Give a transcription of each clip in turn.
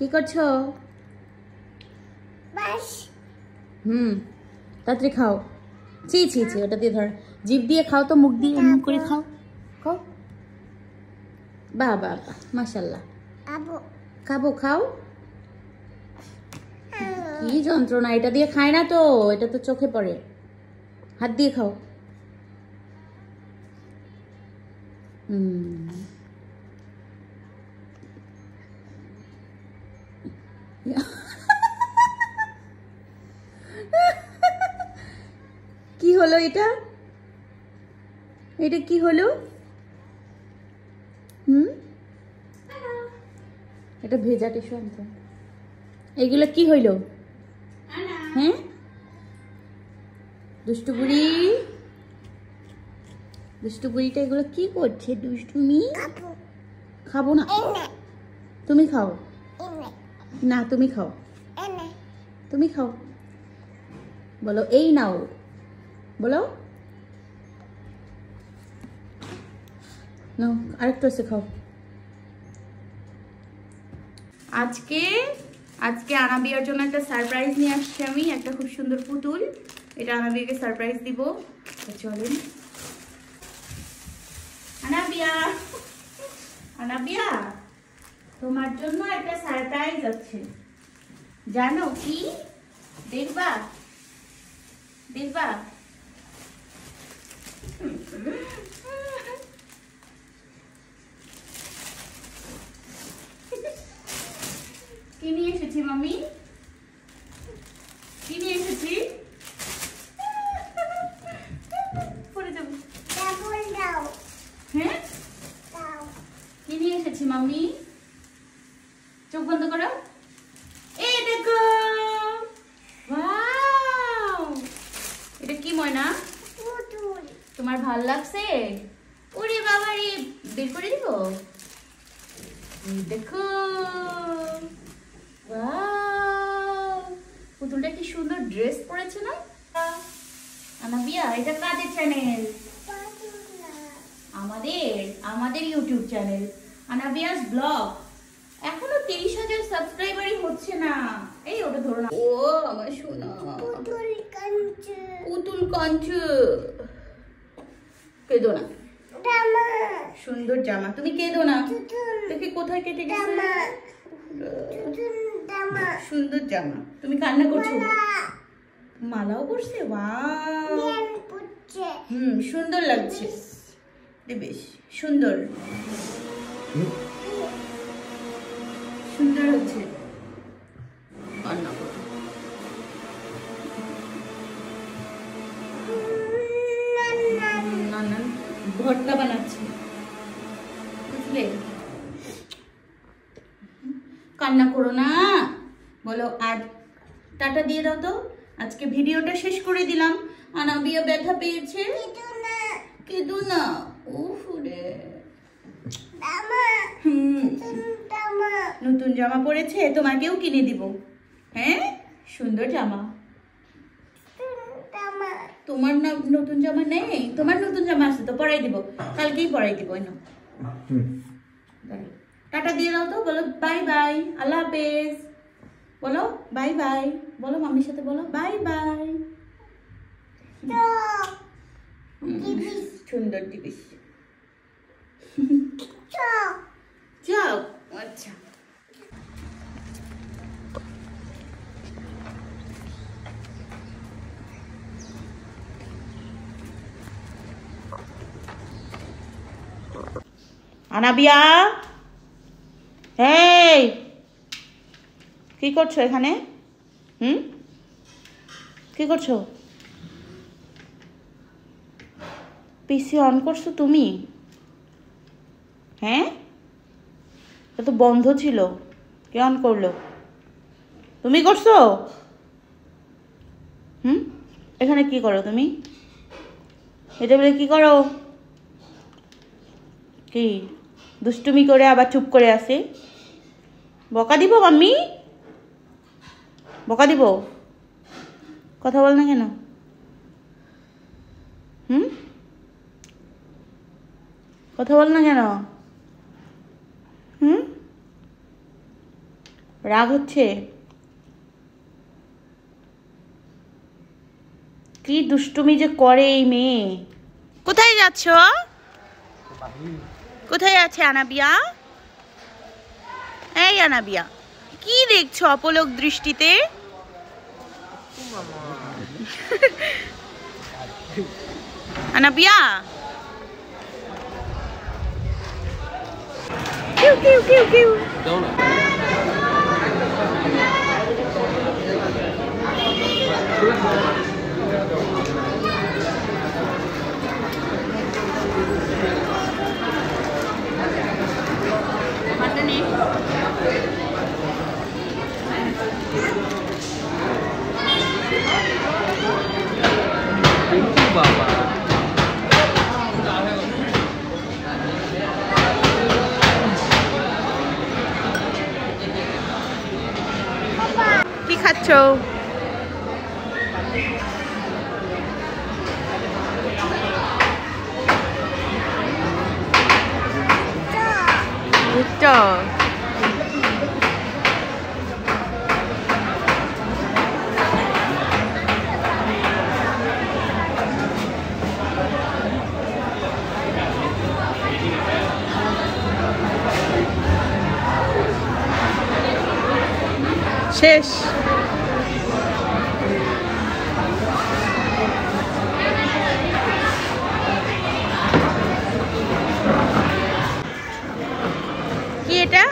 কি করছো? তাড়াতাড়ি খাও। ছি ছি ছি, ওটা দিয়ে ধর, জিভ দিয়ে খাও তো, মুখ দিয়ে এমনি করে খাও। খাও। বাহ বাহ বাহ, মাশাআল্লাহ। খাবো, খাও। কি যন্ত্রণা, এটা দিয়ে খায় না তো, এটা তো চোখে পড়ে। হাত দিয়ে খাও। কি হলো এটা? এটা কি হলো? এটা ভেজা টিস্যু আনতে। এগুলো কি হইল? হ্যাঁ, দুষ্টু বুড়ি, দুষ্টু বুড়িটা এগুলো কি করছে? দুষ্টুমি। খাবো না, তুমি খাও না, তুমি খাও, তুমি খাও। বলো এই নাও, বলো নাও, আরেকটু আছে, খাও। আজকে আনাবিয়ার জন্য একটা সারপ্রাইজ নিয়ে আসছি আমি, একটা খুব সুন্দর পুতুল। এটা আনাবিয়াকে সারপ্রাইজ দিব। চলেন আনাবিয়া, আনাবিয়া তোমার জন্য একটা সারপ্রাইজ আছে, জানো কি? দেখবা, দেখবা? কি নিয়ে এসেছি মামি? কি নিয়ে এসেছি? পড়ে যাবো। হ্যাঁ, কি নিয়ে এসেছি মামি? চোখ বন্ধ করো। এই দেখো, ওয়াও, এটা কি ময়না? তোমার ভাল লাগছে? ওরে বাবা রে, বের করে দিব। দেখো, পুতুলটা কি সুন্দর ড্রেস পরেছে না? আনাবিয়া, এটা কাদের চ্যানেল? আমাদের ইউটিউব চ্যানেল আনাবিয়াস ব্লগ। এখনো 23,000 সাবস্ক্রাইবারই হচ্ছে না। এই ওটা ধরো না। ও আমার সোনা পুতুল কাঞ্চু, কেঁদো না। সুন্দর জামা, তুমি কেঁদো না। দেখি কোথায় কেটে গেছে। সুন্দর জামা, তুমি কান্না করছো? মালাও পরছে, ওয়াও, সুন্দর লাগছে, বেশ সুন্দর, সুন্দর হচ্ছে। কান্না করো না, ভর্তা বানাচ্ছি, বুঝলে? কান্না করো না, বলো। আর টাটা দিয়ে দাও তো। আজকে ভিডিওটা শেষ করে দিলাম। আনাবিয়া ব্যথা পেয়েছে, কেঁদো না। উফ রে, নতুন জামা পরেছে, তোমাকেও কিনে দিব। হ্যাঁ, সুন্দর জামা। তোমার নতুন জামা নেই? তোমার নতুন জামা আছে তো, পরাই দিব, কালকেই পরাই দিব। টাটা দিয়ে দাও তো, বলো বাই বাই, আল্লাহ হাফেজ। বলো বাই বাই, বলো মাম্মির সাথে, বলো বাই বাই। সুন্দর দিবিস। যাও, আচ্ছা। আনাবিয়া, এই কি করছো এখানে? কি করছো? পিসি অন করছো তুমি? হ্যাঁ, এটা তো বন্ধ ছিল, কে অন করলো? তুমি করছো? এখানে কি করো তুমি? এটা বলে কি করো? কি দুষ্টুমি করে আবার চুপ করে আসে? বকা দিব মাম্মি? বকা দিব? কথা বল না কেন? কথা বল না কেন? রাগ হচ্ছে? কি দুষ্টুমি যে করে এই মেয়ে। কোথায় যাচ্ছ? কোথায় আছে আনাবিয়া? এই আনাবিয়া, কি দেখছো অপলক দৃষ্টিতে? আনাবিয়া, কিউ কিউ কিউ কিউ। কি খাচ্ছ? শেষ। কি এটা?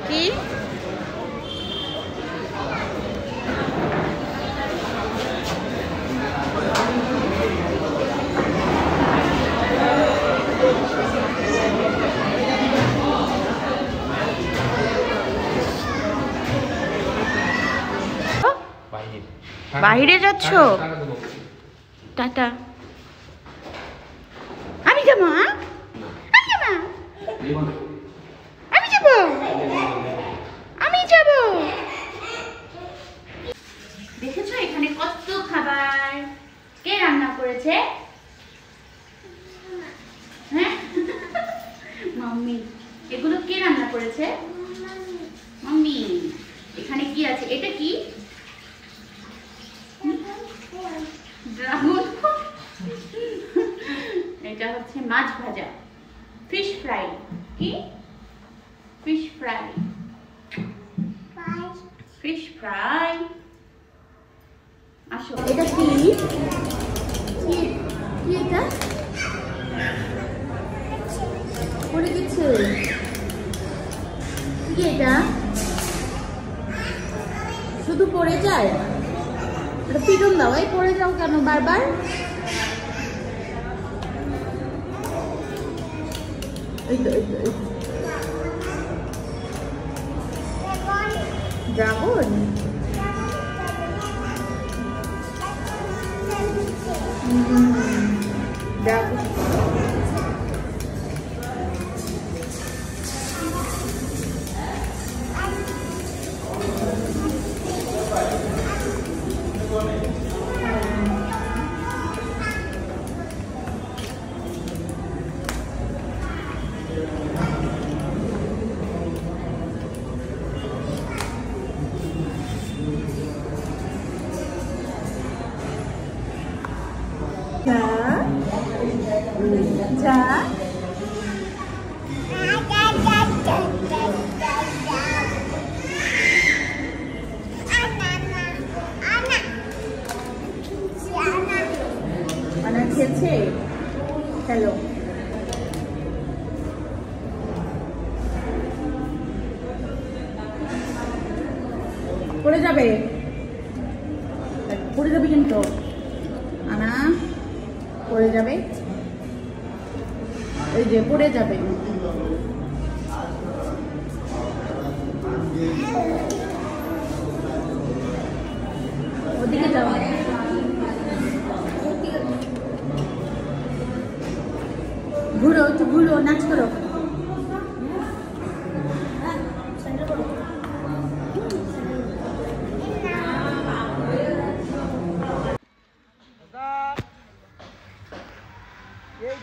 কি? বাইরে যাচ্ছ? টাটা। আমি যাবো, আমি যাবো, আমি যাবো, আমি যাবো। দেখেছো এখানে কত খাবার? কে রান্না করেছে? হ্যাঁ, মাম্মি। এগুলো কে রান্না করেছে? মাম্মি। এখানে কি আছে? এটা কি? ড্রাগন। এটা হচ্ছে মাছ ভাজা, ফিশ ফ্রাই। কি? Fish fry, fish fry. আসো, এটা কি? কি এটা? পড়ে গেছে। কি এটা? শুধু পড়ে যায়? পিটন দাও। এই পড়ে যাও কেন বারবার? এই তো ড্রাগন। ড্রাগন। খেলছে। হ্যালো, পড়ে যাবে, পড়ে যাবে কিন্তু। আনা, পড়ে যাবে। ওই যে পড়ে যাবে। ওদিকে যাও। ঘুরো, একটু ঘুরো, নাচ করো। এই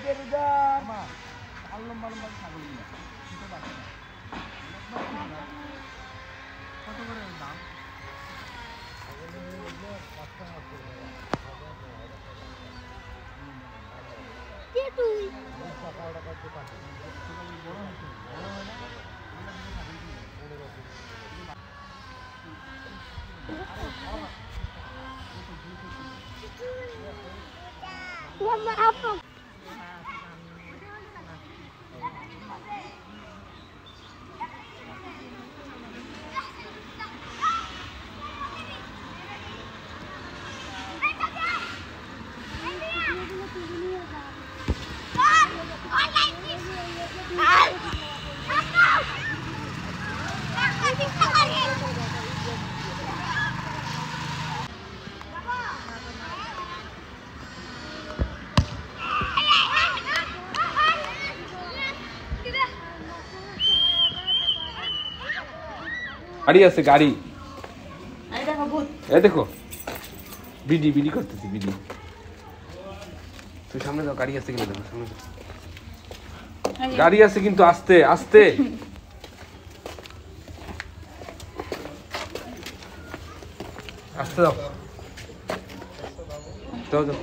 গাড়ি আছে গাড়ি, এই দেখো বিডি বিডি করতেছি বিডি। তুই সামনে যাও, গাড়ি আছে কিনা দেখো, সামনে যাও। গাড়ি আছে কিন্তু আস্তে আস্তে। আস্তে যাও, যাও যাও।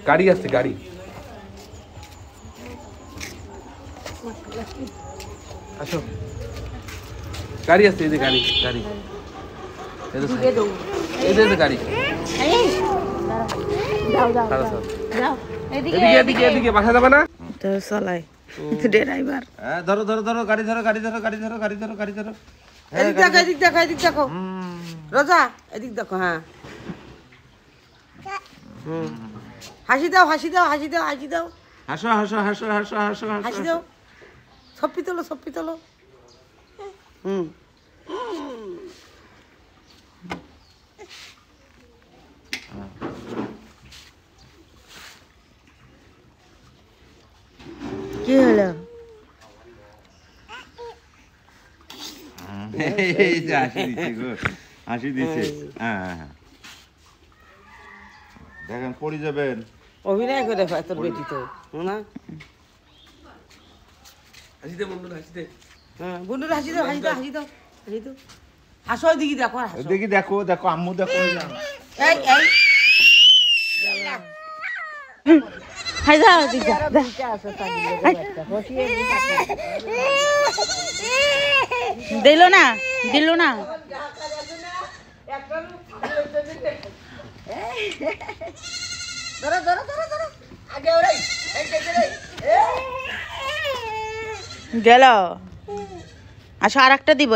গাড়ি আছে গাড়ি। আসো, গাড়ি আছে, এই যে গাড়ি গাড়ি, এই যে গাড়ি। এদিকে এদিকে এদিকে, বাসা যাবে না তো চালাই ড্রাইভার। ধরো ধরো ধরো, গাড়ি ধরো গাড়ি ধরো গাড়ি ধরো গাড়ি ধরো গাড়ি ধরো। এদিক দেখো এদিক দেখো এদিক দেখো রোজা, এদিক দেখো। হ্যাঁ হাসি দাও হাসি দাও হাসি দাও হাসি দাও, হাসো হাসো হাসো হাসো হাসো হাসি দাও। সপ্পি তোলো সপ্পি তোলো। কি হলো? হাসি দিচ্ছে। দেখেন পড়ে যাবেন। অভিনয় করে তোর বেটি তো না। হাসি দে বন্ধুরা, হাসি দে। হ্যাঁ বন্ধুরা হাসি দাও হাসি দাও হাসি দাও হাসি দাও। হাসো দেখি দেখো, দেখি দেখো দেখো আম্মু দেখো। এই এই হাই দাও দিদা দিলো না দিলো না। ধরো ধরো ধরো ধরো, আগে ওরে গেল। আচ্ছা আর একটা দিব।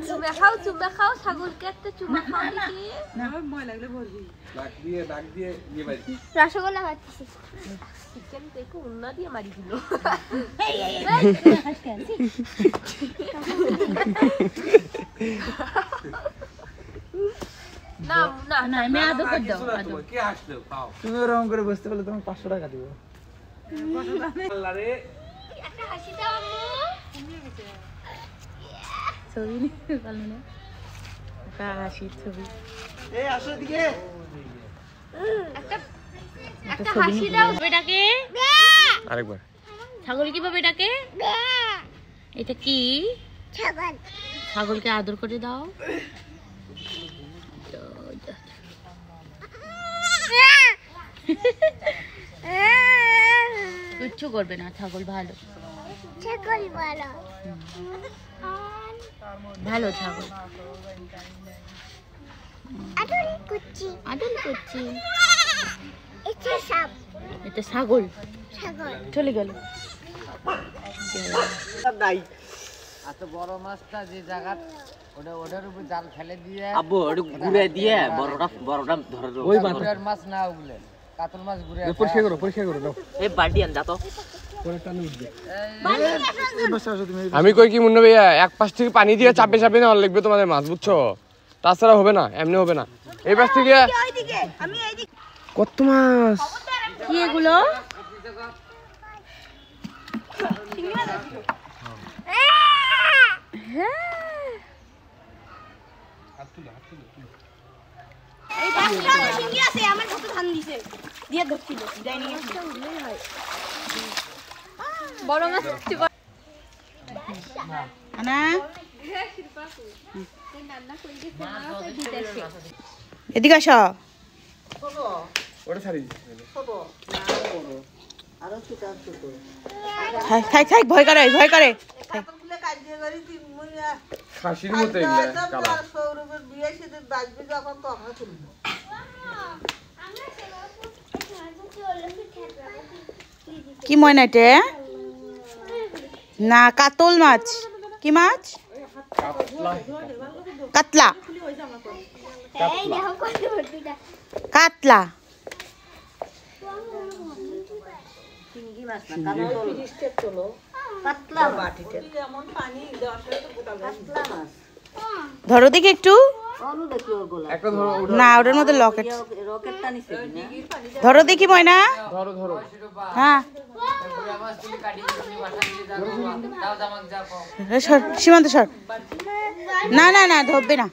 চুমা খাও চুমা খাও, ছাগলকে একটা চুমা খাও দেখি। না ভয় লাগলে বলবি। ডাক দিয়ে নিয়ে বাড়ি। রসগোল্লা খাচ্ছি। চিকেন দেখো উন্না দিয়ে মারি দিল। না না না আমি আদো করে দাও, আদো কি হাসলো পাও। তুমি ওরকম করে বসতে বলে তোমাকে 500 টাকা দিব। আল্লাহ রে, একটা হাসি দাও আম্মু। ছবি নিতে পারলো না, একটা হাসির ছবি। এই আসো দিকে, একটা হাসি দাও। এটাকে আরেকবার ছাগল কিভাবে ডাকে? এটা কি ছাগল? ছাগলকে আদর করে দাও। কিচ্ছু করবে না, ছাগল ভালো, ছাগল ভালো ভালো ছাগল। আদর করছি আদর করছি। এটা সাপ, এটা ছাগল, ছাগল চলে গেল। নাই এত বড় মাছটা যে জায়গা ওটা ওটার উপর জাল ফেলে দিয়ে আব্বু ওটা ঘুরে দিয়ে বড়টা ধরে দাও। ওই মাছ না ওগুলো কাতল মাছ ঘুরে পরিষ্কার করো দাও। এই বালতি আন দাও তো, পরে টানে উঠবে। আমি কই কি মুন্না ভাইয়া, এক পাশ থেকে পানি দিয়ে চাপে চাপে না লাগবে তোমাদের মাছ, বুঝছো? তাছাড়া হবে না, এমনি হবে না। এই পাশ থেকে আমি এইদিকে কত মাছ। কি এগুলো? এই পাশটা সিঙ্গি আছে, আমার কত ধান দিছে দিয়ে ধরছিল যাই নিয়ে উঠলেই হয়। বড় মাছ আনা এদিকে আসো থাক থাক ভয় করে খাসির মতো এগুলা কালা কি ময়না এটা না কাতল মাছ কি মাছ কাতলা কাতলা ধরো দেখি একটু না ওটার মধ্যে লকেট ধরো দেখি ময়না হ্যাঁ সীমান্ত সর না না না ধরবে না